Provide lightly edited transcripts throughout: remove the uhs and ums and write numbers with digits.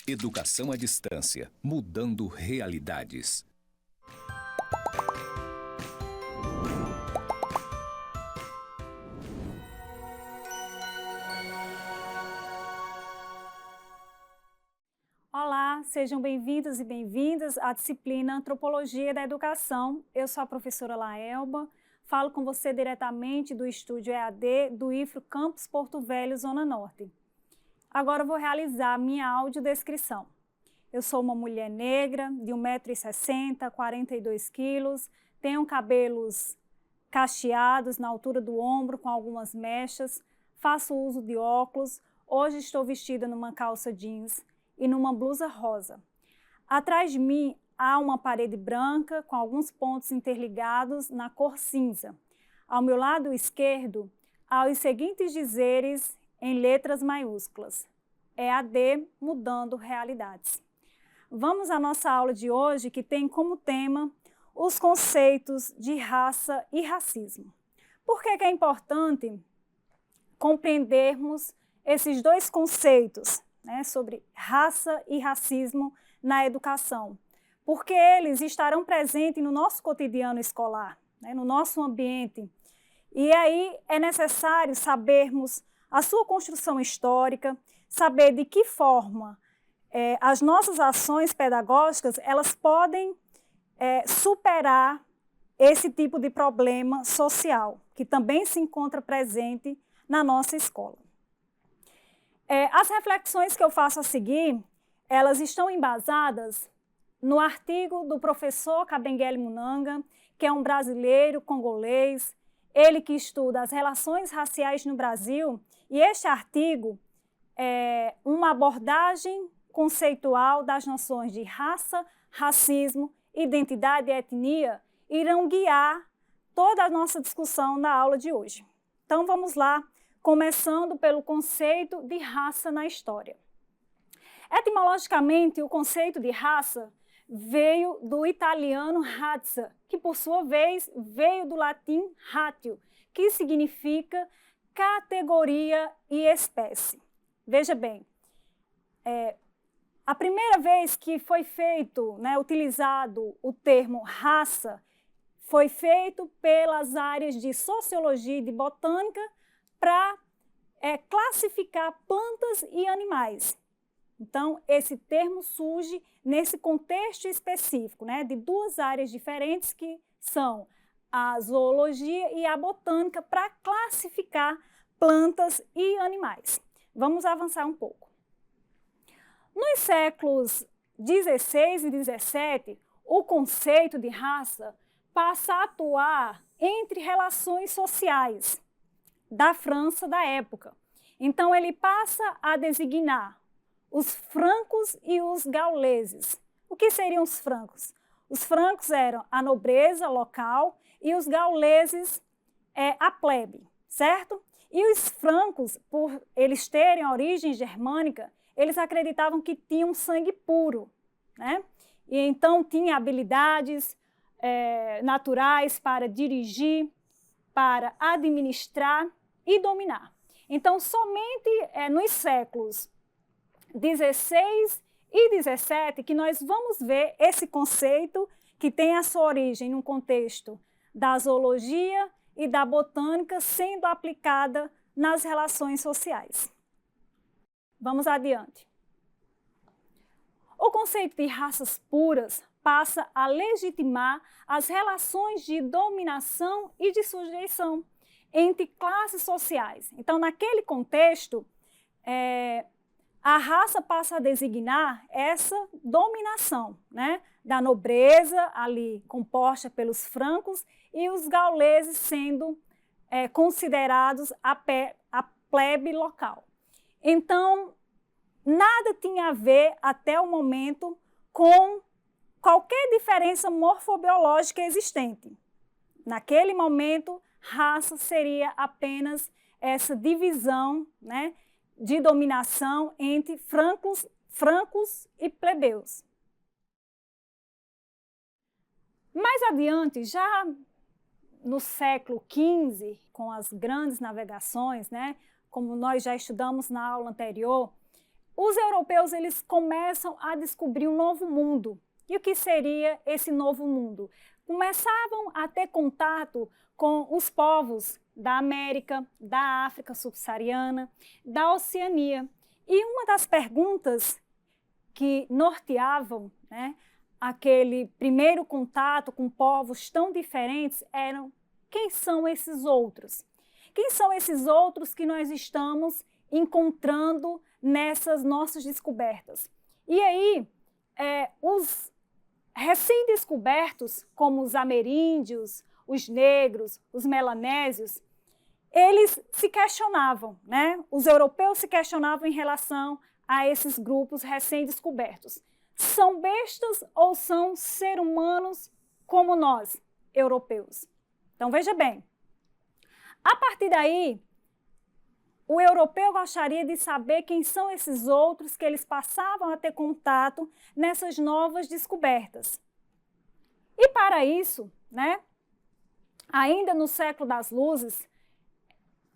Educação à distância, mudando realidades. Olá, sejam bem-vindos e bem-vindas à disciplina Antropologia da Educação. Eu sou a professora Laelba, falo com você diretamente do estúdio EAD do IFRO Campus Porto Velho, Zona Norte. Agora eu vou realizar a minha audiodescrição. Eu sou uma mulher negra, de 1,60 m, 42 quilos, tenho cabelos cacheados na altura do ombro com algumas mechas, faço uso de óculos, hoje estou vestida numa calça jeans e numa blusa rosa. Atrás de mim há uma parede branca com alguns pontos interligados na cor cinza. Ao meu lado esquerdo há os seguintes dizeres em letras maiúsculas: EAD mudando realidades. Vamos à nossa aula de hoje, que tem como tema os conceitos de raça e racismo. Por que é importante compreendermos esses dois conceitos, sobre raça e racismo na educação? Porque eles estarão presentes no nosso cotidiano escolar, no nosso ambiente. E aí é necessário sabermos a sua construção histórica, saber de que forma as nossas ações pedagógicas elas podem superar esse tipo de problema social, que também se encontra presente na nossa escola. As reflexões que eu faço a seguir, elas estão embasadas no artigo do professor Kabengele Munanga, que é um brasileiro congolês, ele que estuda as relações raciais no Brasil, e este artigo é uma abordagem conceitual das noções de raça, racismo, identidade e etnia, irão guiar toda a nossa discussão na aula de hoje. Então vamos lá, começando pelo conceito de raça na história. Etimologicamente, o conceito de raça veio do italiano razza, que por sua vez veio do latim ratio, que significa categoria e espécie. Veja bem, a primeira vez que foi feito, utilizado o termo raça, foi feito pelas áreas de sociologia e de botânica para classificar plantas e animais. Então, esse termo surge nesse contexto específico, de duas áreas diferentes que são a zoologia e a botânica para classificar plantas e animais. Vamos avançar um pouco. Nos séculos 16 e 17, o conceito de raça passa a atuar entre relações sociais da França da época. Então, ele passa a designar os francos e os gauleses. O que seriam os francos? Os francos eram a nobreza local e os gauleses a plebe, certo? E os francos, por eles terem origem germânica, eles acreditavam que tinham sangue puro, E então tinha habilidades naturais para dirigir, para administrar e dominar. Então, somente nos séculos 16 e 17 que nós vamos ver esse conceito que tem a sua origem no contexto da zoologia e da botânica sendo aplicada nas relações sociais. Vamos adiante. O conceito de raças puras passa a legitimar as relações de dominação e de sujeição entre classes sociais. Então, naquele contexto, a raça passa a designar essa dominação, da nobreza ali composta pelos francos e os gauleses sendo considerados a plebe local. Então, nada tinha a ver até o momento com qualquer diferença morfobiológica existente. Naquele momento, raça seria apenas essa divisão, de dominação entre francos e plebeus. Mais adiante, já no século XV, com as grandes navegações, como nós já estudamos na aula anterior, os europeus eles começam a descobrir um novo mundo. E o que seria esse novo mundo? Começavam a ter contato com os povos da América, da África subsaariana, da Oceania. E uma das perguntas que norteavam, né, aquele primeiro contato com povos tão diferentes eram: quem são esses outros? Quem são esses outros que nós estamos encontrando nessas nossas descobertas? E aí, os recém-descobertos, como os ameríndios, os negros, os melanésios, eles se questionavam, né? Os europeus se questionavam em relação a esses grupos recém-descobertos. São bestas ou são seres humanos como nós, europeus? Então, veja bem, a partir daí, o europeu gostaria de saber quem são esses outros que eles passavam a ter contato nessas novas descobertas. E para isso, né, ainda no século das luzes,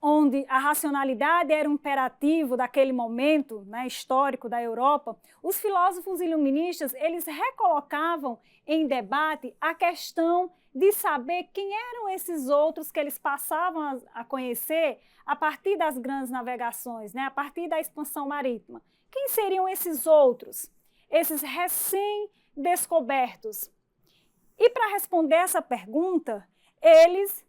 onde a racionalidade era um imperativo daquele momento, né, histórico da Europa, os filósofos iluministas eles recolocavam em debate a questão de saber quem eram esses outros que eles passavam a conhecer a partir das grandes navegações, né, a partir da expansão marítima. Quem seriam esses outros, esses recém-descobertos? E para responder essa pergunta, eles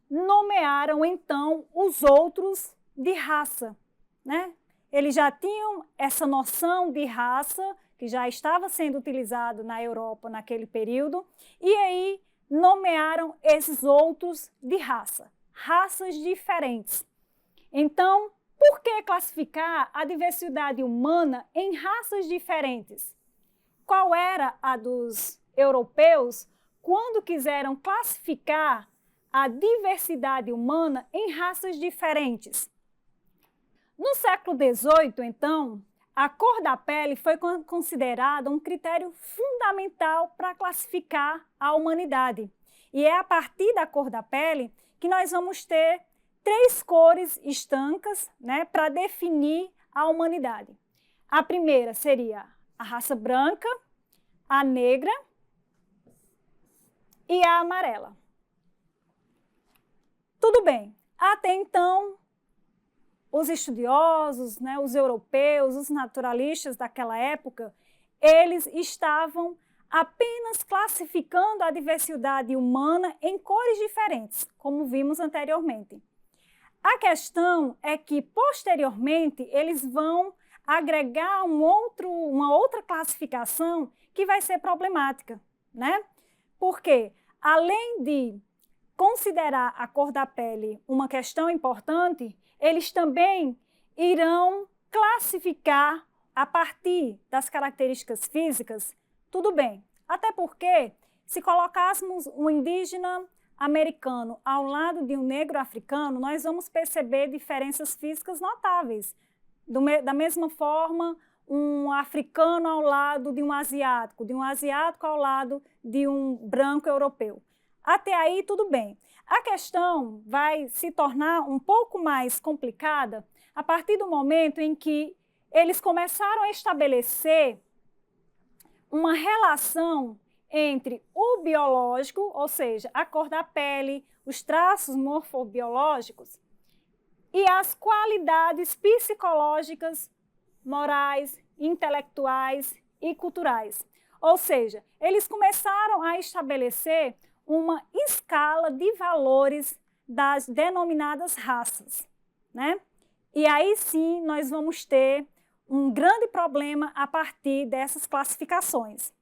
nomearam então os outros de raça, né? Eles já tinham essa noção de raça que já estava sendo utilizado na Europa naquele período, e aí nomearam esses outros de raça, raças diferentes. Então, por que classificar a diversidade humana em raças diferentes? Qual era a dos europeus quando quiseram classificar a diversidade humana em raças diferentes? No século XVIII, então, a cor da pele foi considerada um critério fundamental para classificar a humanidade. E é a partir da cor da pele que nós vamos ter 3 cores estancas, né, para definir a humanidade. A primeira seria a raça branca, a negra e a amarela. Tudo bem, até então, os estudiosos, né, os europeus, os naturalistas daquela época, eles estavam apenas classificando a diversidade humana em cores diferentes, como vimos anteriormente. A questão é que, posteriormente, eles vão agregar uma outra classificação que vai ser problemática, né? Porque, além de considerar a cor da pele uma questão importante, eles também irão classificar a partir das características físicas. Tudo bem, até porque se colocássemos um indígena americano ao lado de um negro africano, nós vamos perceber diferenças físicas notáveis. Da mesma forma, um africano ao lado de um asiático ao lado de um branco europeu. Até aí, tudo bem. A questão vai se tornar um pouco mais complicada a partir do momento em que eles começaram a estabelecer uma relação entre o biológico, ou seja, a cor da pele, os traços morfobiológicos, e as qualidades psicológicas, morais, intelectuais e culturais. Ou seja, eles começaram a estabelecer uma escala de valores das denominadas raças, né? E aí sim nós vamos ter um grande problema a partir dessas classificações.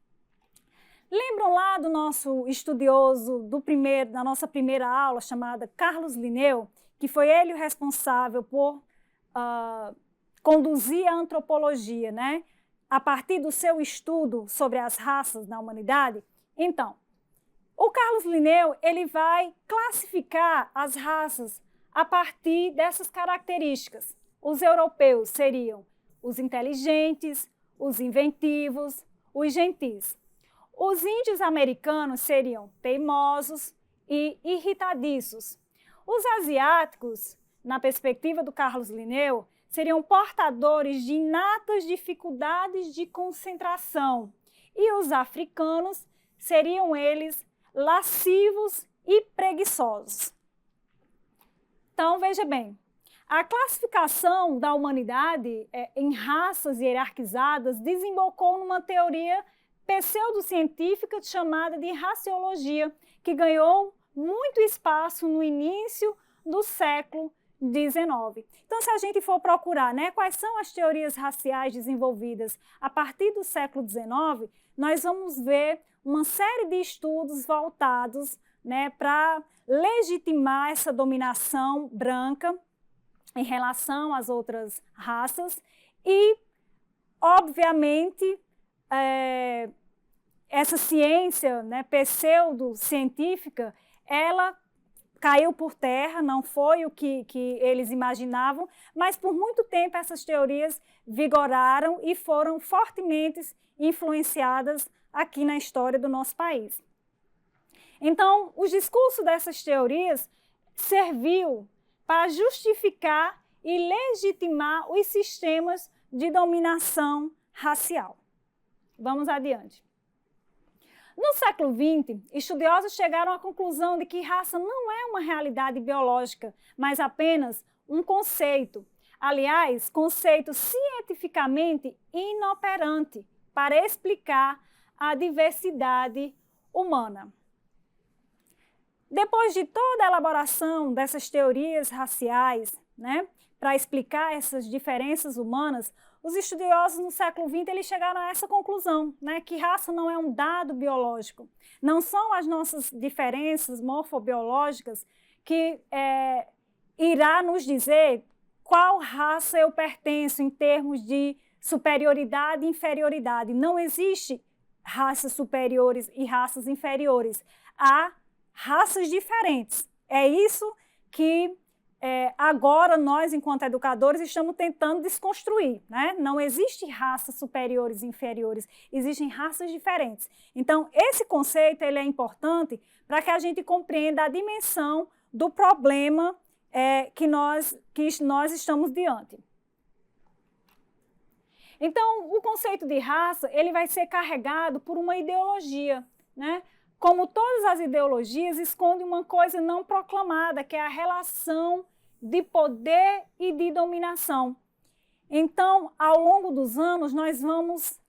Lembram lá do nosso estudioso da nossa primeira aula, chamada Carlos Linneu, que foi ele o responsável por conduzir a antropologia, né? A partir do seu estudo sobre as raças na humanidade? Então, o Carlos Linneu ele vai classificar as raças a partir dessas características. Os europeus seriam os inteligentes, os inventivos, os gentis. Os índios americanos seriam teimosos e irritadiços. Os asiáticos, na perspectiva do Carlos Linneu, seriam portadores de inatas dificuldades de concentração. E os africanos seriam eles lascivos e preguiçosos. Então, veja bem, a classificação da humanidade em raças hierarquizadas desembocou numa teoria pseudocientífica chamada de raciologia, que ganhou muito espaço no início do século XIX. Então, se a gente for procurar, né, quais são as teorias raciais desenvolvidas a partir do século XIX, nós vamos ver uma série de estudos voltados, né, para legitimar essa dominação branca em relação às outras raças e, obviamente, essa ciência, né, pseudocientífica, ela caiu por terra, não foi o que eles imaginavam, mas por muito tempo essas teorias vigoraram e foram fortemente influenciadas aqui na história do nosso país. Então, o discurso dessas teorias serviu para justificar e legitimar os sistemas de dominação racial. Vamos adiante. No século XX, estudiosos chegaram à conclusão de que raça não é uma realidade biológica, mas apenas um conceito. Aliás, conceito cientificamente inoperante para explicar a diversidade humana. Depois de toda a elaboração dessas teorias raciais, né, para explicar essas diferenças humanas, os estudiosos no século XX eles chegaram a essa conclusão, né, que raça não é um dado biológico. Não são as nossas diferenças morfobiológicas que irá nos dizer qual raça eu pertenço em termos de superioridade e inferioridade. Não existe raças superiores e raças inferiores. Há raças diferentes. É isso que agora nós, enquanto educadores, estamos tentando desconstruir, né? Não existe raças superiores e inferiores, existem raças diferentes. Então, esse conceito ele é importante para que a gente compreenda a dimensão do problema que nós estamos diante. Então, o conceito de raça ele vai ser carregado por uma ideologia, né? Como todas as ideologias, esconde uma coisa não proclamada, que é a relação de poder e de dominação. Então, ao longo dos anos, nós vamos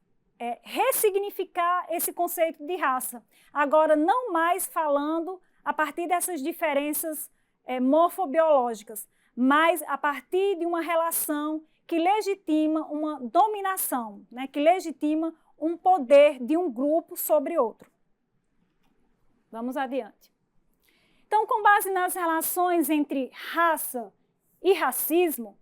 ressignificar esse conceito de raça. Agora, não mais falando a partir dessas diferenças morfobiológicas, mas a partir de uma relação que legitima uma dominação, né, que legitima um poder de um grupo sobre outro. Vamos adiante. Então, com base nas relações entre raça e racismo,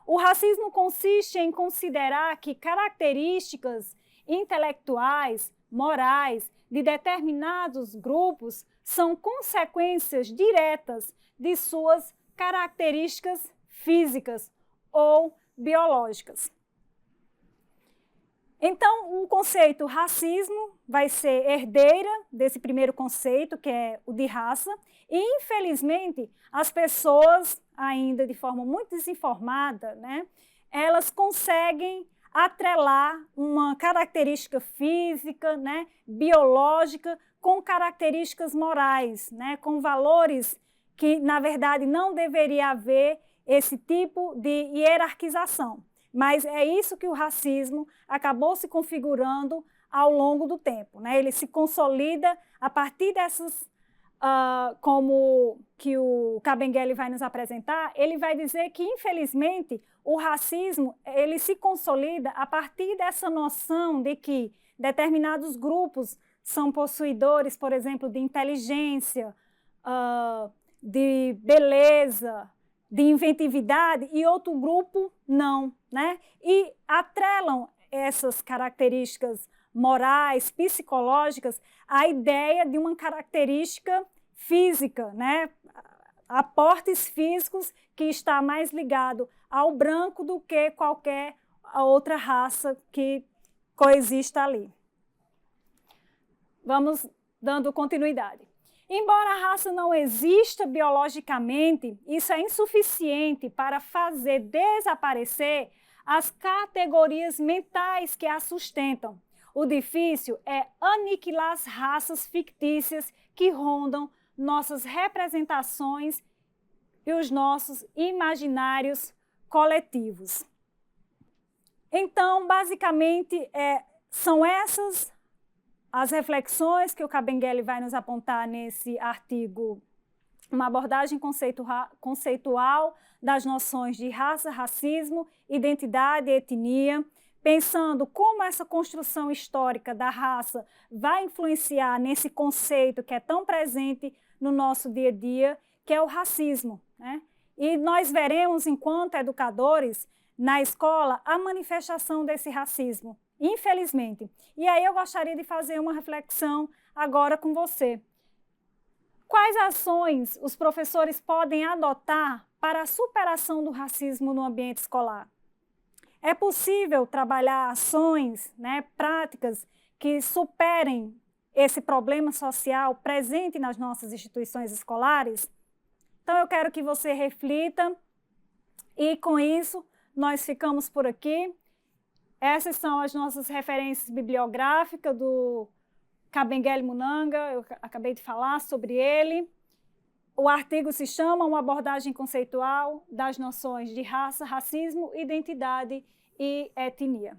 o racismo consiste em considerar que características intelectuais, morais de determinados grupos são consequências diretas de suas características físicas ou biológicas. Então, o conceito racismo vai ser herdeira desse primeiro conceito, que é o de raça, e, infelizmente, as pessoas, ainda de forma muito desinformada, né, elas conseguem atrelar uma característica física, né, biológica, com características morais, né, com valores que, na verdade, não deveria haver esse tipo de hierarquização. Mas é isso que o racismo acabou se configurando ao longo do tempo, né? Ele se consolida a partir dessas, como que o Kabengele vai nos apresentar, ele vai dizer que, infelizmente, o racismo ele se consolida a partir dessa noção de que determinados grupos são possuidores, por exemplo, de inteligência, de beleza, de inventividade, e outro grupo não, né? E atrelam essas características morais, psicológicas, à ideia de uma característica física, né? Aportes físicos que está mais ligado ao branco do que qualquer outra raça que coexista ali. Vamos dando continuidade. Embora a raça não exista biologicamente, isso é insuficiente para fazer desaparecer as categorias mentais que a sustentam. O difícil é aniquilar as raças fictícias que rondam nossas representações e os nossos imaginários coletivos. Então, basicamente, são essas as reflexões que o Kabengele vai nos apontar nesse artigo, uma abordagem conceitual das noções de raça, racismo, identidade e etnia, pensando como essa construção histórica da raça vai influenciar nesse conceito que é tão presente no nosso dia a dia, que é o racismo, né? E nós veremos, enquanto educadores, na escola, a manifestação desse racismo, infelizmente. E aí eu gostaria de fazer uma reflexão agora com você. Quais ações os professores podem adotar para a superação do racismo no ambiente escolar? É possível trabalhar ações, práticas que superem esse problema social presente nas nossas instituições escolares? Então eu quero que você reflita e com isso nós ficamos por aqui. Essas são as nossas referências bibliográficas do Kabengele Munanga, eu acabei de falar sobre ele. O artigo se chama Uma abordagem conceitual das noções de raça, racismo, identidade e etnia.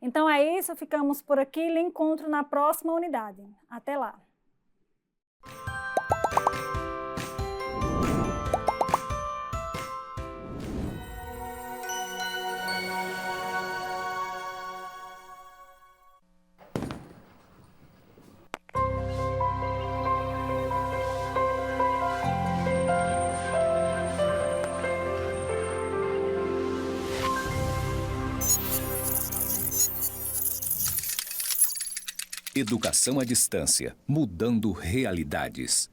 Então é isso, ficamos por aqui, lhe encontro na próxima unidade. Até lá! Educação à distância, mudando realidades.